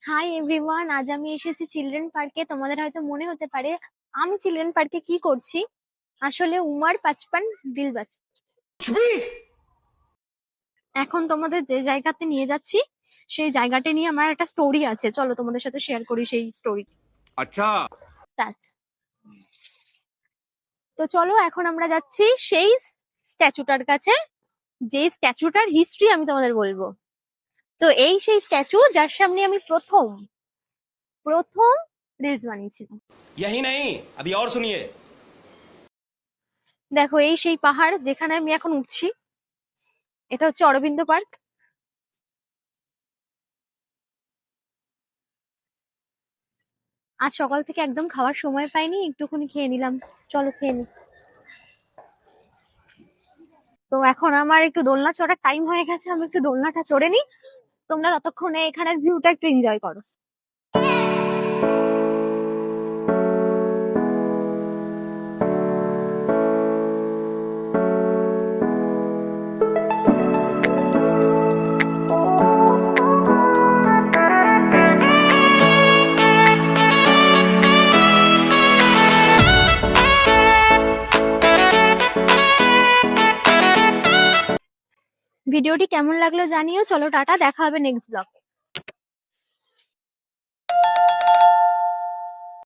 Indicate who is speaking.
Speaker 1: Hi everyone, আজ আমি এসেছি চিলড্রেন পার্কে। তোমাদের হয়তো মনে হতে পারে আমি চিলড্রেন পার্কে কি করছি। আসলে উমার 55 দিল বাঁচা। এখন তোমাদের যে জায়গাতে নিয়ে যাচ্ছি সেই জায়গাটা নিয়ে আমার একটা স্টোরি আছে, চলো তোমাদের সাথে শেয়ার করি সেই স্টোরি।
Speaker 2: আচ্ছা,
Speaker 1: তো চলো এখন আমরা যাচ্ছি সেই স্ট্যাচুটার কাছে, যে স্ট্যাচুটার হিস্ট্রি আমি তোমাদের বলবো। তো এই সেই স্ট্যাচু যার সামনে আমি প্রথম প্রথম রিলস বানিয়েছিলাম।
Speaker 2: यही नहीं अभी और सुनिए।
Speaker 1: দেখো এই সেই পাহাড় যেখানে আমি এখন উঠছি, এটা হচ্ছে অরবিন্দ পার্ক। আজ সকাল থেকে একদম খাওয়ার সময় পাইনি, একটুখানি খেয়ে নিলাম। চলো খেয়ে নি। তো এখন আমার একটু দোলনা চড়ার টাইম হয়ে গেছে, আমি একটু দোলনাটা চড়ে নি। তোমরা ততক্ষণে এখানের ভিউটা একটু এনজয় করো। ভিডিওটি কেমন লাগলো জানিও। চলো টাটা, দেখা হবে নেক্সট ব্লগ।